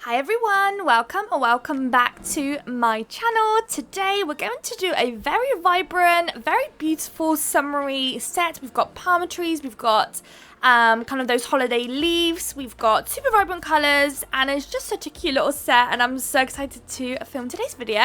Hi everyone, welcome or welcome back to my channel. Today we're going to do a very vibrant, very beautiful summery set. We've got palm trees, we've got kind of those holiday leaves, we've got super vibrant colours, and it's just such a cute little set, and I'm so excited to film today's video.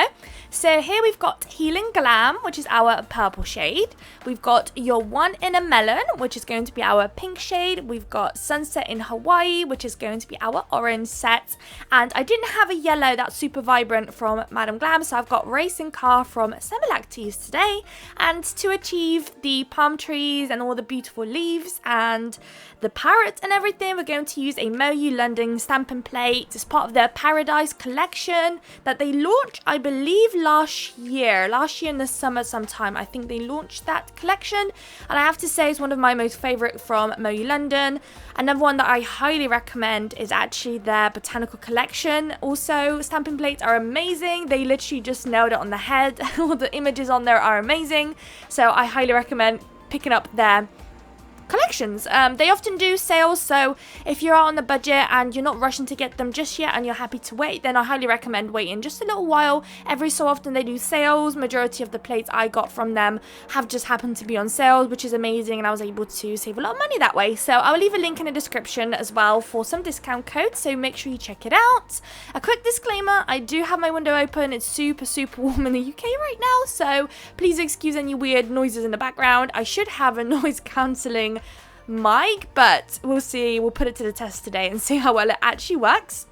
So here we've got Healing Glam, which is our purple shade. We've got Your One in a Melon, which is going to be our pink shade. We've got Sunset in Hawaii, which is going to be our orange set. And I didn't have a yellow that's super vibrant from Madam Glam, so I've got Racing Car from Similac to use today. And to achieve the palm trees and all the beautiful leaves and the parrot and everything, we're going to use a Moyu London stamping plate as part of their Paradise collection that they launched, I believe, last year in the summer sometime. I think they launched that collection, and I have to say it's one of my most favorite from Moyu London. Another one that I highly recommend is actually their botanical collection. Also, stamping plates are amazing. They literally just nailed it on the head. All the images on there are amazing, so I highly recommend picking up their collections. They often do sales, so if you're out on the budget and you're not rushing to get them just yet and you're happy to wait, then I highly recommend waiting just a little while. Every so often they do sales. Majority of the plates I got from them have just happened to be on sale, which is amazing, and I was able to save a lot of money that way. So I'll leave a link in the description as well for some discount codes, so make sure you check it out. A quick disclaimer, I do have my window open. It's super warm in the UK right now, so please excuse any weird noises in the background. I should have a noise cancelling mic, but we'll see. We'll put it to the test today and see how well it actually works.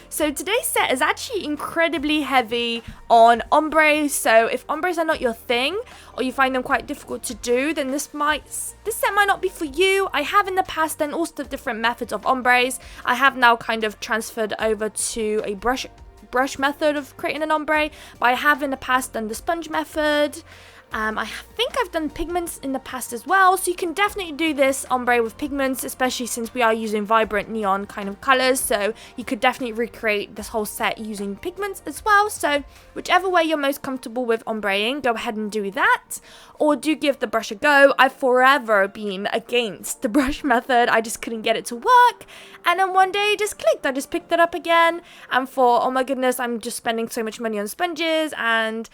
So today's set is actually incredibly heavy on ombre, so if ombres are not your thing or you find them quite difficult to do, then this set might not be for you. I have in the past done all sorts of different methods of ombres. I have now kind of transferred over to a brush method of creating an ombre, but I have in the past done the sponge method. I think I've done pigments in the past as well, so you can definitely do this ombre with pigments, especially since we are using vibrant neon kind of colours, so you could definitely recreate this whole set using pigments as well. So whichever way you're most comfortable with ombreing, go ahead and do that, or do give the brush a go. I've forever been against the brush method. I just couldn't get it to work, and then one day it just clicked. I just picked it up again and thought, oh my goodness, I'm just spending so much money on sponges, and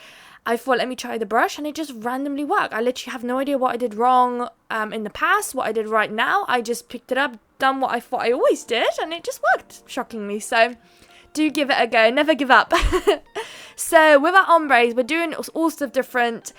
I thought, let me try the brush, and it just randomly worked. I literally have no idea what I did wrong in the past, what I did right now. I just picked it up, done what I thought I always did, and it just worked, shockingly. So do give it a go. Never give up. So with our ombres, we're doing all sorts of different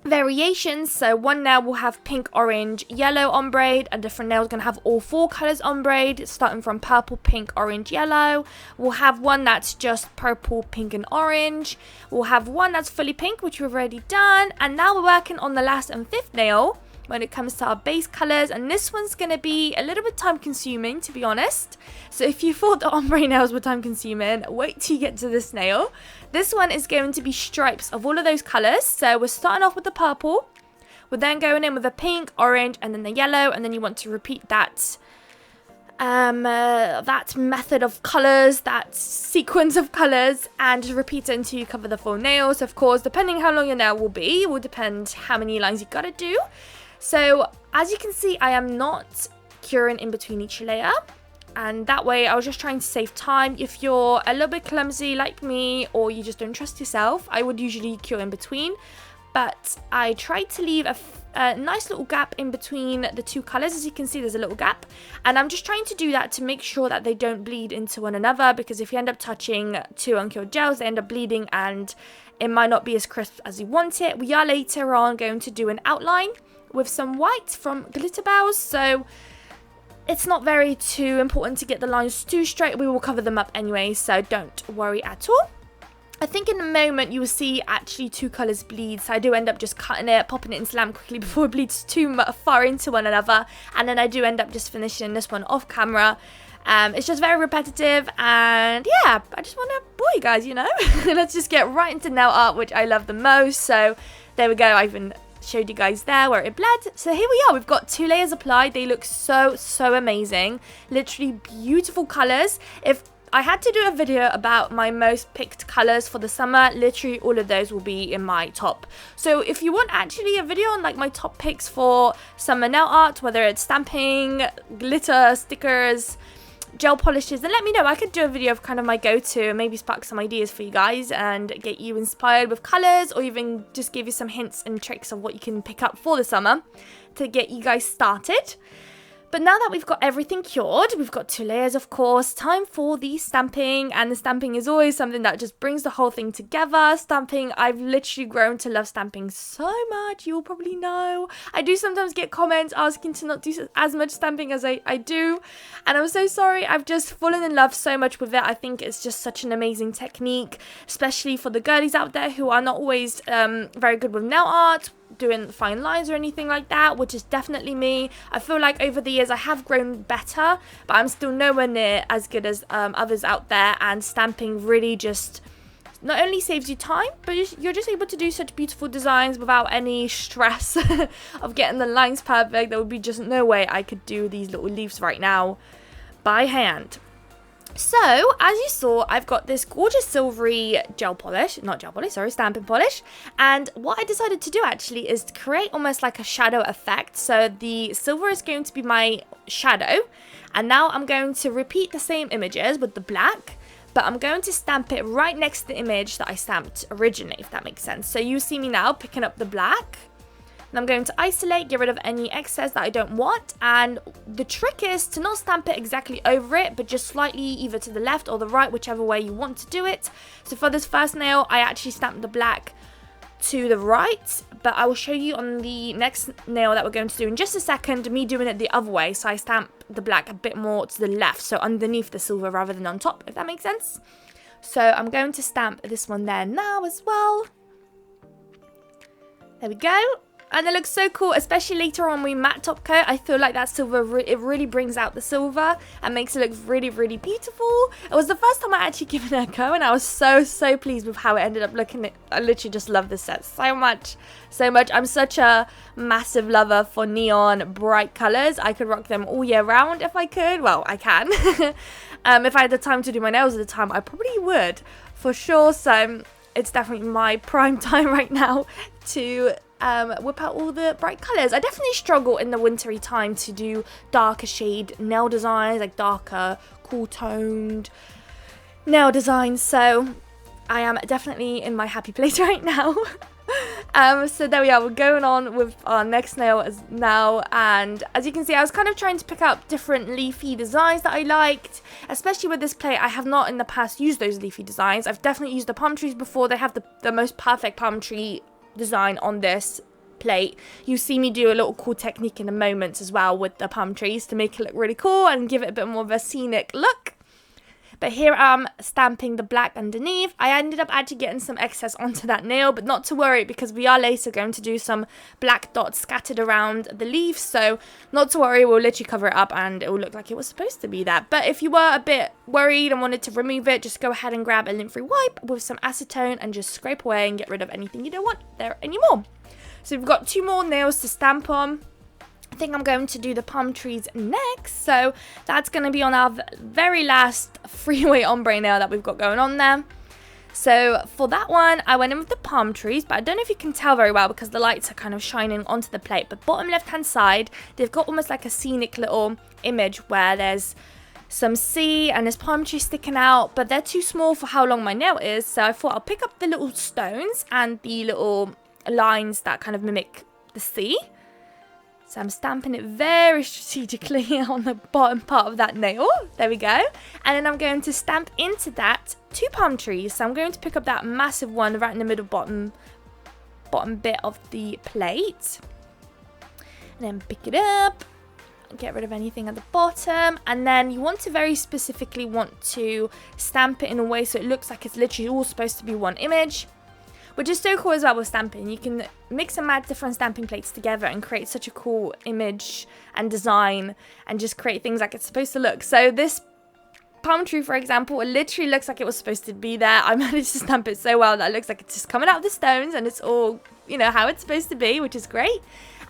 variations. So one nail will have pink, orange, yellow ombre. A different nail is going to have all four colors ombre, starting from purple, pink, orange, yellow. We'll have one that's just purple, pink, and orange. We'll have one that's fully pink, which we've already done. And now we're working on the last and fifth nail when it comes to our base colors, and this one's going to be a little bit time consuming, to be honest. So if you thought the ombre nails were time consuming, wait till you get to this nail. This one is going to be stripes of all of those colors. So we're starting off with the purple, we're then going in with the pink, orange, and then the yellow, and then you want to repeat that that method of colors, that sequence of colors, and just repeat it until you cover the full nails. Of course, depending how long your nail will be, it will depend how many lines you gotta do. So as you can see, I am not curing in between each layer, and that way I was just trying to save time. If you're a little bit clumsy like me, or you just don't trust yourself, I would usually cure in between, but I tried to leave a nice little gap in between the two colors. As you can see, there's a little gap, and I'm just trying to do that to make sure that they don't bleed into one another, because if you end up touching two uncured gels, they end up bleeding and it might not be as crisp as you want it. We are later on going to do an outline with some white from Glitter Bells, so it's not very too important to get the lines too straight. We will cover them up anyway, so don't worry at all. I think in a moment you will see actually two colours bleed, so I do end up just cutting it, popping it into lamp quickly before it bleeds too far into one another, and then I do end up just finishing this one off camera. It's just very repetitive, and yeah, I just want to bore you guys, you know. Let's just get right into nail art, which I love the most. So there we go. I even showed you guys there where it bled. So here we are, we've got two layers applied. They look so amazing, literally beautiful colors. If I had to do a video about my most picked colors for the summer, literally all of those will be in my top. So if you want actually a video on like my top picks for summer nail art, whether it's stamping, glitter, stickers, gel polishes, then let me know. I could do a video of kind of my go-to and maybe spark some ideas for you guys and get you inspired with colours, or even just give you some hints and tricks of what you can pick up for the summer to get you guys started. But now that we've got everything cured, we've got 2 layers, of course, time for the stamping. And the stamping is always something that just brings the whole thing together. Stamping, I've literally grown to love stamping so much. You'll probably know. I do sometimes get comments asking to not do as much stamping as I do. And I'm so sorry. I've just fallen in love so much with it. I think it's just such an amazing technique, especially for the girlies out there who are not always very good with nail art, doing fine lines or anything like that, which is definitely me. I feel like over the years I have grown better, but I'm still nowhere near as good as others out there, and stamping really just not only saves you time, but you're just able to do such beautiful designs without any stress of getting the lines perfect. There would be just no way I could do these little leaves right now by hand. So, as you saw, I've got this gorgeous silvery stamping polish. And what I decided to do actually is to create almost like a shadow effect. So the silver is going to be my shadow. And now I'm going to repeat the same images with the black, but I'm going to stamp it right next to the image that I stamped originally, if that makes sense. So you see me now picking up the black. And I'm going to isolate, get rid of any excess that I don't want. And the trick is to not stamp it exactly over it, but just slightly either to the left or the right, whichever way you want to do it. So for this first nail, I actually stamped the black to the right, but I will show you on the next nail that we're going to do in just a second, me doing it the other way. So I stamp the black a bit more to the left, so underneath the silver rather than on top, if that makes sense. So I'm going to stamp this one there now as well. There we go. And it looks so cool, especially later on when we matte top coat. I feel like that silver, it really brings out the silver and makes it look really, really beautiful. It was the first time I actually given it a go, and I was so pleased with how it ended up looking. I literally just love this set so much. I'm such a massive lover for neon bright colours. I could rock them all year round if I could. Well, I can. If I had the time to do my nails at the time, I probably would, for sure. So it's definitely my prime time right now to whip out all the bright colours. I definitely struggle in the wintry time to do darker shade nail designs, like darker, cool toned nail designs. So I am definitely in my happy place right now. So there we are, we're going on with our next nail now, and as you can see, I was kind of trying to pick up different leafy designs that I liked, especially with this plate. I have not in the past used those leafy designs. I've definitely used the palm trees before. They have the most perfect palm tree design on this plate. You see me do a little cool technique in a moment as well with the palm trees to make it look really cool and give it a bit more of a scenic look. But here I'm stamping the black underneath. I ended up actually getting some excess onto that nail, but not to worry, because we are later going to do some black dots scattered around the leaves. So not to worry, we'll literally cover it up and it will look like it was supposed to be that. But if you were a bit worried and wanted to remove it, just go ahead and grab a lint-free wipe with some acetone and just scrape away and get rid of anything you don't want there anymore. So we've got 2 more nails to stamp on. I think I'm going to do the palm trees next, so that's going to be on our very last freeway ombre nail that we've got going on there. So for that one, I went in with the palm trees, but I don't know if you can tell very well because the lights are kind of shining onto the plate. But bottom left hand side, they've got almost like a scenic little image where there's some sea and there's palm trees sticking out, but they're too small for how long my nail is. So I thought I'll pick up the little stones and the little lines that kind of mimic the sea. So I'm stamping it very strategically on the bottom part of that nail. There we go. And then I'm going to stamp into that 2 palm trees. So I'm going to pick up that massive one right in the middle bottom bit of the plate. And then pick it up. Get rid of anything at the bottom. And then you want to very specifically want to stamp it in a way so it looks like it's literally all supposed to be one image. Which is so cool as well with stamping. You can mix and match different stamping plates together and create such a cool image and design and just create things like it's supposed to look. So this palm tree, for example, it literally looks like it was supposed to be there. I managed to stamp it so well that it looks like it's just coming out of the stones and it's all, you know, how it's supposed to be, which is great.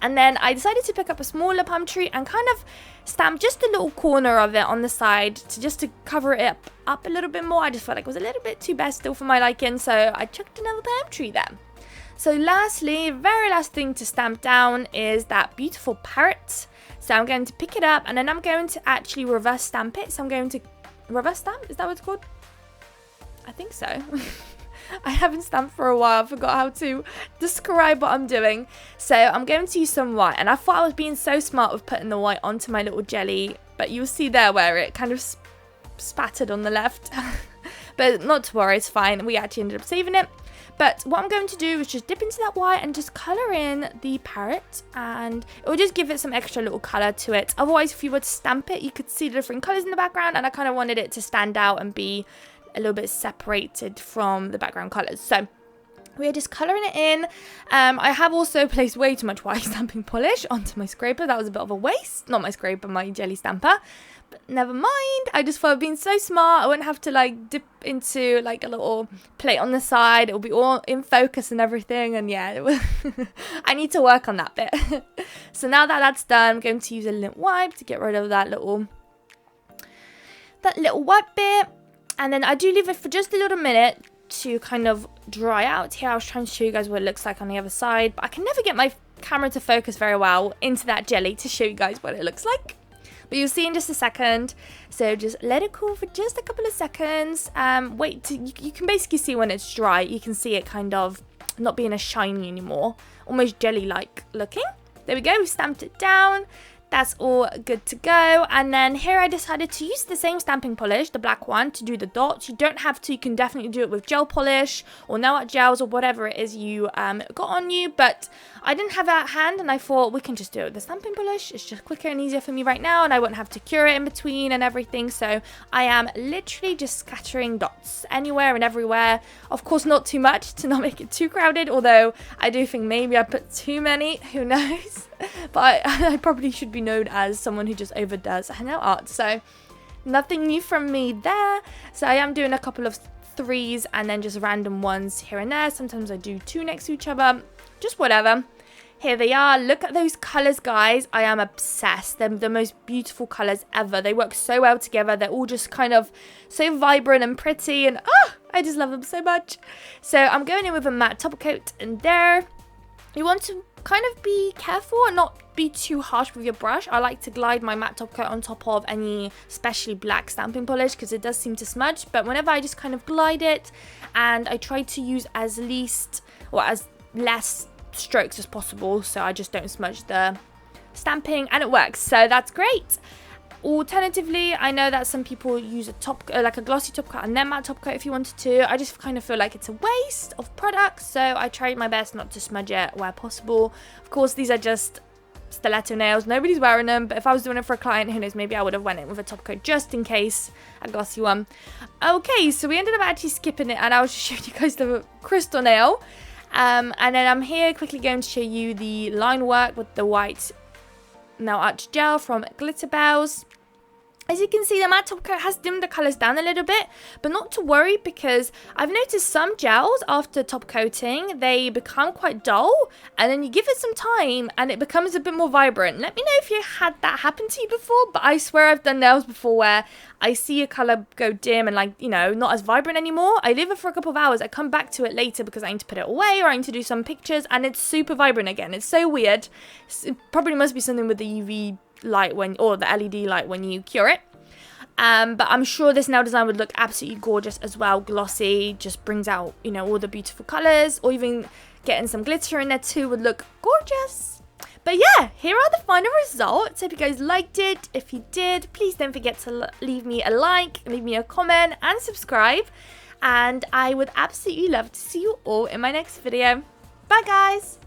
And then I decided to pick up a smaller palm tree and kind of stamp just a little corner of it on the side to cover it up a little bit more. I just felt like it was a little bit too bare still for my liking, so I chucked another palm tree there. So lastly, very last thing to stamp down is that beautiful parrot. So I'm going to pick it up and then I'm going to actually reverse stamp it. So I'm going to reverse stamp, is that what it's called? I think so. I haven't stamped for a while. I forgot how to describe what I'm doing. So I'm going to use some white. And I thought I was being so smart with putting the white onto my little jelly. But you'll see there where it kind of spattered on the left. But not to worry, it's fine. We actually ended up saving it. But what I'm going to do is just dip into that white and just colour in the parrot. And it will just give it some extra little colour to it. Otherwise, if you were to stamp it, you could see the different colours in the background. And I kind of wanted it to stand out and be a little bit separated from the background colours. So we're just colouring it in. I have also placed way too much white stamping polish onto my scraper. That was a bit of a waste. Not my scraper, my jelly stamper. But never mind. I just thought being so smart, I wouldn't have to like dip into like a little plate on the side. It'll be all in focus and everything. And yeah, I need to work on that bit. So now that that's done, I'm going to use a lint wipe to get rid of that little white bit. And then I do leave it for just a little minute to kind of dry out. Here I was trying to show you guys what it looks like on the other side, but I can never get my camera to focus very well into that jelly to show you guys what it looks like. But you'll see in just a second. So just let it cool for just a couple of seconds. Wait, you can basically see when it's dry. You can see it kind of not being as shiny anymore. Almost jelly-like looking. There we go, we stamped it down. That's all good to go. And then here I decided to use the same stamping polish, the black one, to do the dots. You don't have to. You can definitely do it with gel polish or nail art gels or whatever it is you got on you. But I didn't have that at hand and I thought we can just do it with the stamping polish. It's just quicker and easier for me right now and I won't have to cure it in between and everything. So I am literally just scattering dots anywhere and everywhere. Of course, not too much to not make it too crowded. Although I do think maybe I put too many. Who knows? But I probably should be known as someone who just overdoes nail art. So nothing new from me there. So I am doing a couple of threes and then just random ones here and there. Sometimes I do two next to each other. Just whatever. Here they are. Look at those colours, guys. I am obsessed. They're the most beautiful colours ever. They work so well together. They're all just kind of so vibrant and pretty. And I just love them so much. So I'm going in with a matte top coat in there. You want to kind of be careful and not be too harsh with your brush. I like to glide my matte top coat on top of any especially black stamping polish because it does seem to smudge. But whenever I just kind of glide it and I try to use as less strokes as possible so I just don't smudge the stamping and it works. So that's great. Alternatively, I know that some people use a top like a glossy top coat and then matte top coat if you wanted to. I just kind of feel like it's a waste of product, so I tried my best not to smudge it where possible. Of course, these are just stiletto nails. Nobody's wearing them, but if I was doing it for a client, who knows, maybe I would have went in with a top coat just in case, a glossy one. Okay, so we ended up actually skipping it and I was just showing you guys the crystal nail. And then I'm here quickly going to show you the line work with the white nail art gel from Glitter Bells. As you can see, the matte top coat has dimmed the colours down a little bit, but not to worry because I've noticed some gels after top coating, they become quite dull and then you give it some time and it becomes a bit more vibrant. Let me know if you had that happen to you before, but I swear I've done nails before where I see a colour go dim and like, you know, not as vibrant anymore. I leave it for a couple of hours, I come back to it later because I need to put it away or I need to do some pictures and it's super vibrant again. It's so weird. It probably must be something with the UV light or the LED light when you cure it. But I'm sure this nail design would look absolutely gorgeous as well. Glossy, just brings out, you know, all the beautiful colours, or even getting some glitter in there too would look gorgeous. But yeah, here are the final results. Hope you guys liked it. If you did, please don't forget to leave me a like, leave me a comment and subscribe. And I would absolutely love to see you all in my next video. Bye guys!